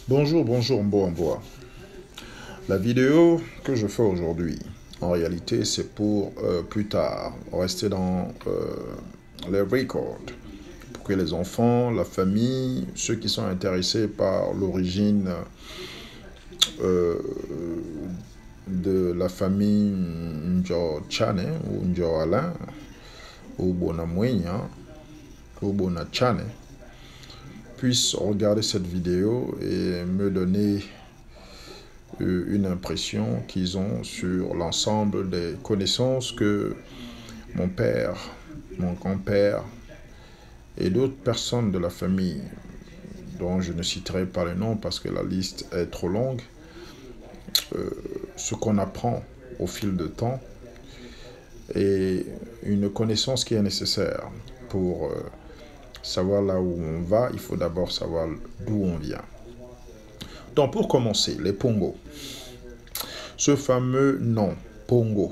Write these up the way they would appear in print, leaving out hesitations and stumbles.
Bonjour, bonjour, Mboa. La vidéo que je fais aujourd'hui, en réalité, c'est pour plus tard, rester dans les records, pour que les enfants, la famille, ceux qui sont intéressés par l'origine euh, de la famille Njo Chane, ou Njo Alain, ou Bonamwenya, ou Bonachane, puissent regarder cette vidéo et me donner une impression qu'ils ont sur l'ensemble des connaissances que mon père, mon grand-père et d'autres personnes de la famille, dont je ne citerai pas les noms parce que la liste est trop longue, ce qu'on apprend au fil de temps et une connaissance qui est nécessaire pour savoir là où on va, il faut d'abord savoir d'où on vient. Donc pour commencer, les Pongos. Ce fameux nom, Pongo,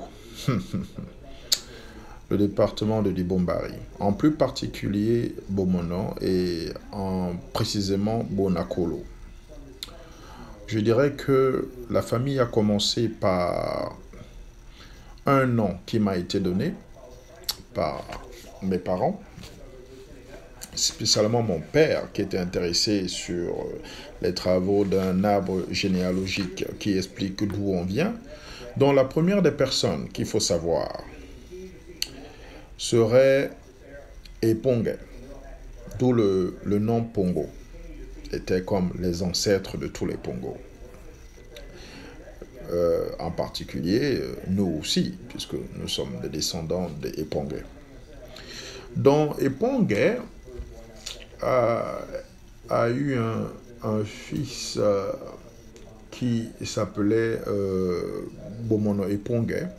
le département de Dibombari, en plus particulier Bomono et précisément Bonakolo. Je dirais que la famille a commencé par un nom qui m'a été donné par mes parents, spécialement mon père qui était intéressé sur les travaux d'un arbre généalogique qui explique d'où on vient, dont la première des personnes qu'il faut savoir serait Epongue, d'où le nom Pongo, était comme les ancêtres de tous les Pongos. En particulier, nous aussi, puisque nous sommes des descendants des Epongue. Donc Epongue a eu un fils qui s'appelait Bomono Epongue.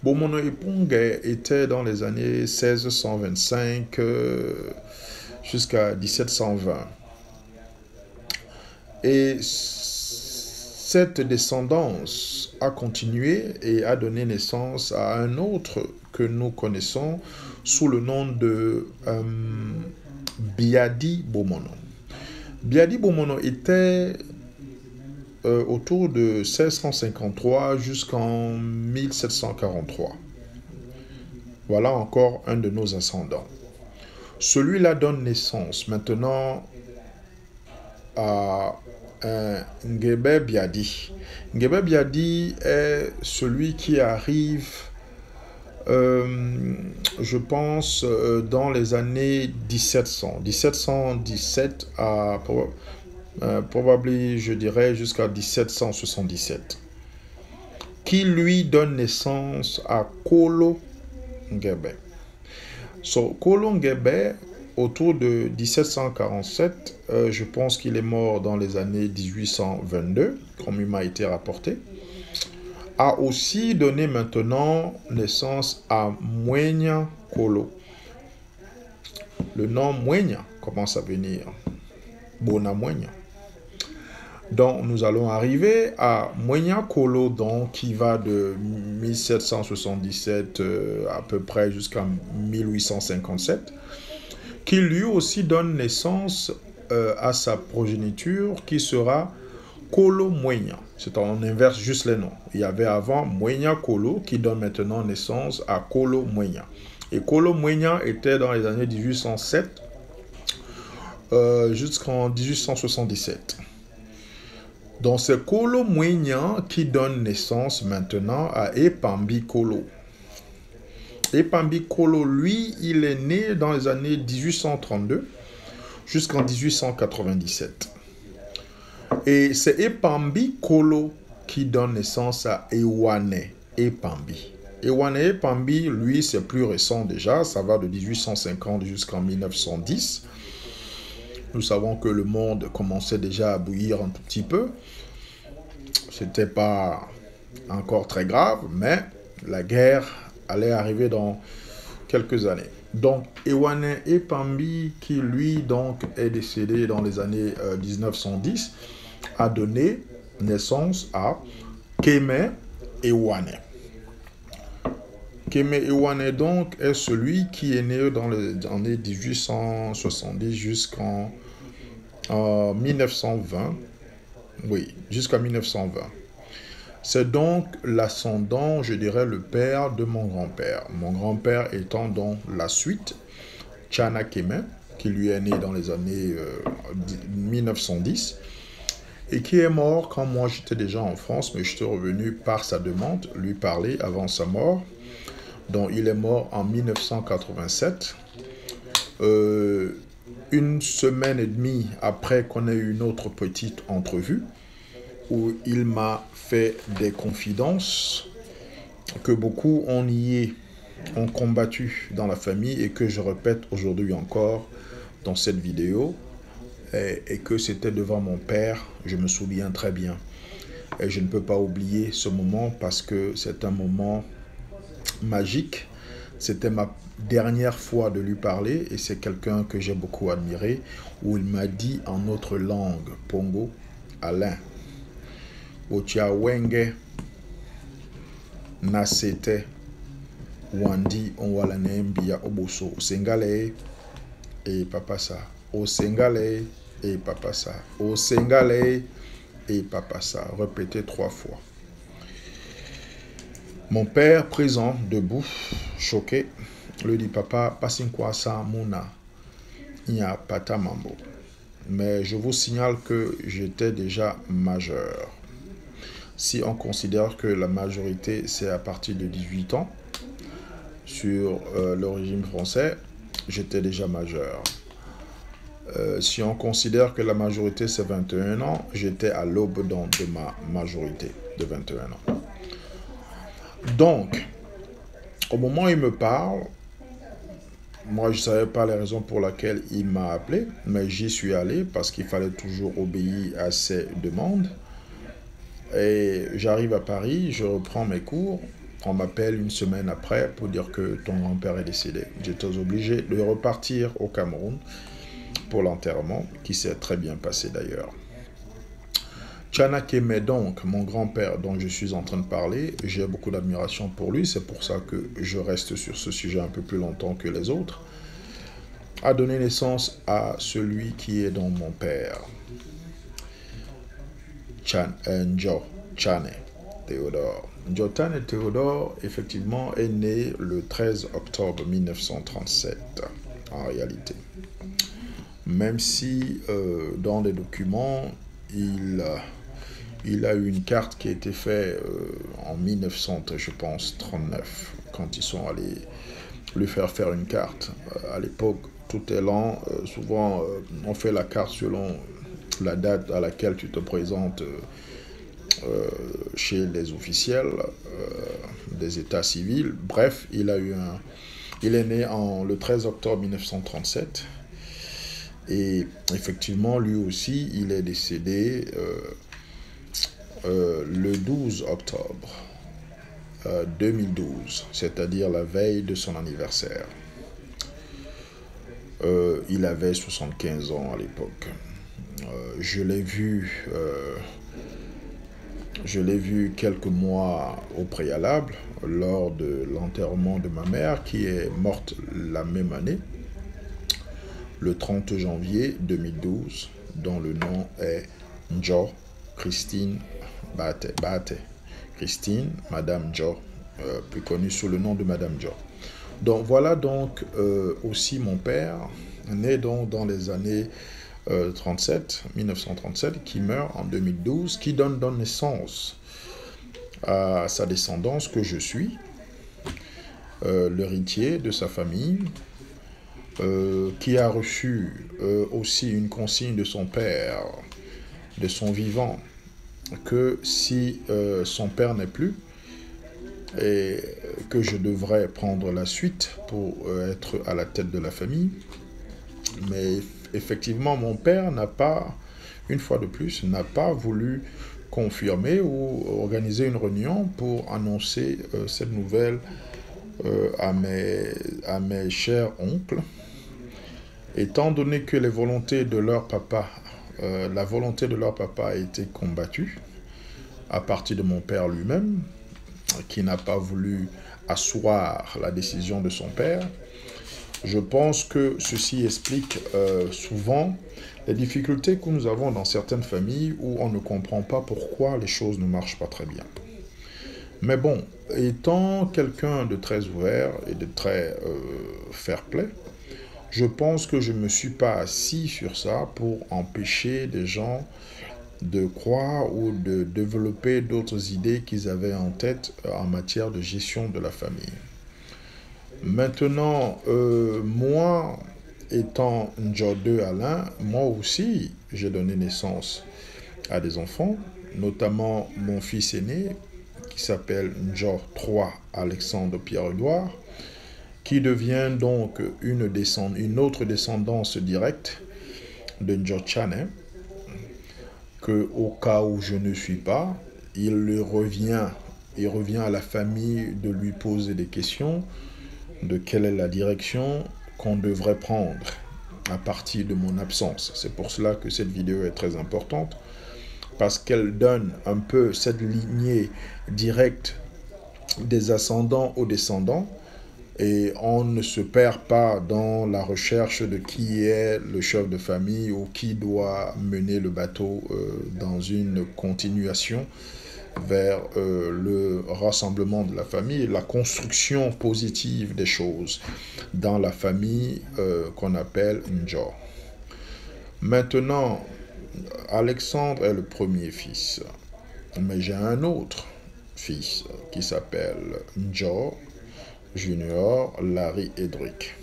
Bomono Epongue était dans les années 1625 jusqu'à 1720. Et cette descendance a continué et a donné naissance à un autre que nous connaissons sous le nom de Biadi Bomono. Biadi Bomono était autour de 1653 jusqu'en 1743. Voilà encore un de nos ascendants. Celui-là donne naissance maintenant à Ngebe Biadi. Ngebe Biadi est celui qui arrive, je pense, dans les années 1700. 1717 à probablement, je dirais, jusqu'à 1777. Qui lui donne naissance à Kolo Ngebe. Kolo Ngebe, autour de 1747, je pense qu'il est mort dans les années 1822, comme il m'a été rapporté, a aussi donné maintenant naissance à Mwenya Kolo. Le nom Mwenya commence à venir. Bona Mwenya. Donc nous allons arriver à Mwenya Kolo, donc, qui va de 1777 à peu près jusqu'à 1857. Qui lui aussi donne naissance à sa progéniture qui sera Kolo Mwenya. C'est on inverse juste les noms. Il y avait avant Mwenya Kolo qui donne maintenant naissance à Kolo Mwenya. Et Kolo Mwenya était dans les années 1807 jusqu'en 1877. Donc c'est Kolo Mwenya qui donne naissance maintenant à Epambi Kolo. Epambi Kolo, lui, il est né dans les années 1832 jusqu'en 1897. Et c'est Epambi Kolo qui donne naissance à Ewane Epambi. Ewane Epambi, lui, c'est plus récent déjà, ça va de 1850 jusqu'en 1910. Nous savons que le monde commençait déjà à bouillir un tout petit peu. C'était pas encore très grave, mais la guerre allait arriver dans quelques années. Donc, Ewane Epambi, qui lui donc est décédé dans les années 1910, a donné naissance à Keme Ewane. Keme Ewane donc est celui qui est né dans les années 1870 jusqu'en en 1920. Oui, jusqu'à 1920. C'est donc l'ascendant, je dirais, le père de mon grand-père. Mon grand-père étant dans la suite, Tchana Kemen, qui lui est né dans les années 1910, et qui est mort quand moi j'étais déjà en France, mais j'étais revenu par sa demande lui parler avant sa mort. Donc il est mort en 1987. Une semaine et demie après qu'on ait eu une autre petite entrevue, où il m'a fait des confidences que beaucoup ont nié, ont combattu dans la famille et que je répète aujourd'hui encore dans cette vidéo, et que c'était devant mon père, je me souviens très bien. Et je ne peux pas oublier ce moment parce que c'est un moment magique. C'était ma dernière fois de lui parler et c'est quelqu'un que j'ai beaucoup admiré, où il m'a dit en notre langue, Pongo, Alain, Otia Wenge, Nasete, Wandi, Onwalane, Mbia, Oboso, Sengale, et papa ça, au Sengale, et papa ça, au Sengale, et papa ça. Répétez 3 fois. Mon père, présent, debout, choqué, lui dit, papa, Pasinkwa sa Mouna, Nya Pata Mambo. Mais je vous signale que j'étais déjà majeur. Si on considère que la majorité, c'est à partir de 18 ans, sur le régime français, j'étais déjà majeur. Si on considère que la majorité, c'est 21 ans, j'étais à l'aube de ma majorité de 21 ans. Donc, au moment où il me parle, moi, je ne savais pas les raisons pour lesquelles il m'a appelé, mais j'y suis allé parce qu'il fallait toujours obéir à ses demandes. Et j'arrive à Paris, je reprends mes cours. On m'appelle une semaine après pour dire que ton grand-père est décédé. J'étais obligé de repartir au Cameroun pour l'enterrement, qui s'est très bien passé d'ailleurs. Tchana Kemen, donc, mon grand-père dont je suis en train de parler, j'ai beaucoup d'admiration pour lui, c'est pour ça que je reste sur ce sujet un peu plus longtemps que les autres, a donné naissance à celui qui est dans mon père, Njo Tchane Théodore. Njo Tchane Théodore, effectivement, est né le 13 octobre 1937, en réalité. Même si, dans les documents, il a eu une carte qui a été faite en 1900, je pense, 39, quand ils sont allés lui faire une carte. À l'époque, tout est lent. Souvent, on fait la carte selon la date à laquelle tu te présentes chez les officiels des états civils. Bref, il est né le 13 octobre 1937. Et effectivement, lui aussi, il est décédé le 12 octobre 2012, c'est-à-dire la veille de son anniversaire. Il avait 75 ans à l'époque. Je l'ai vu quelques mois au préalable, lors de l'enterrement de ma mère, qui est morte la même année, le 30 janvier 2012, dont le nom est Njo Christine Bate. Christine, Madame Njo, plus connue sous le nom de Madame Njo. Donc voilà donc aussi mon père, né donc dans les années 1937, qui meurt en 2012, qui donne naissance à sa descendance que je suis, l'héritier de sa famille, qui a reçu aussi une consigne de son père, de son vivant, que si son père n'est plus, et que je devrais prendre la suite pour être à la tête de la famille. Mais effectivement, mon père n'a pas, une fois de plus, n'a pas voulu confirmer ou organiser une réunion pour annoncer cette nouvelle à mes chers oncles. Étant donné que la volonté de leur papa a été combattue à partir de mon père lui-même, qui n'a pas voulu asseoir la décision de son père, Je pense que ceci explique souvent les difficultés que nous avons dans certaines familles où on ne comprend pas pourquoi les choses ne marchent pas très bien. Mais bon, étant quelqu'un de très ouvert et de très fair-play, je pense que je ne me suis pas assis sur ça pour empêcher des gens de croire ou de développer d'autres idées qu'ils avaient en tête en matière de gestion de la famille. Maintenant, moi, étant Njor 2 Alain, moi aussi, j'ai donné naissance à des enfants, notamment mon fils aîné, qui s'appelle Njor 3 Alexandre Pierre-Édouard, qui devient donc une autre descendance directe de Njor Chané, que au cas où je ne suis pas, il revient à la famille de lui poser des questions de quelle est la direction qu'on devrait prendre à partir de mon absence. C'est pour cela que cette vidéo est très importante, parce qu'elle donne un peu cette lignée directe des ascendants aux descendants, et on ne se perd pas dans la recherche de qui est le chef de famille ou qui doit mener le bateau dans une continuation vers le rassemblement de la famille, la construction positive des choses dans la famille qu'on appelle Njor. Maintenant, Alexandre est le premier fils, mais j'ai un autre fils qui s'appelle Njor Junior Larry Edric.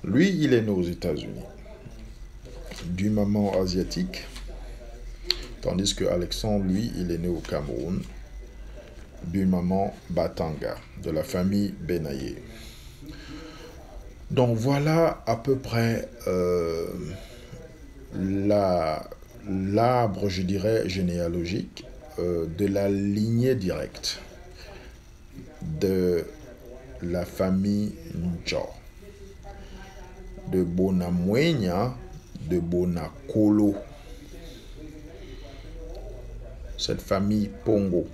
Lui, il est né aux États-Unis, d'une maman asiatique, tandis que Alexandre, lui, il est né au Cameroun, d'une maman Batanga, de la famille Benaye. Donc voilà à peu près l'arbre, je dirais, généalogique de la lignée directe de la famille Njor, de Bonamwenya, de Bonakolo, cette famille Pongo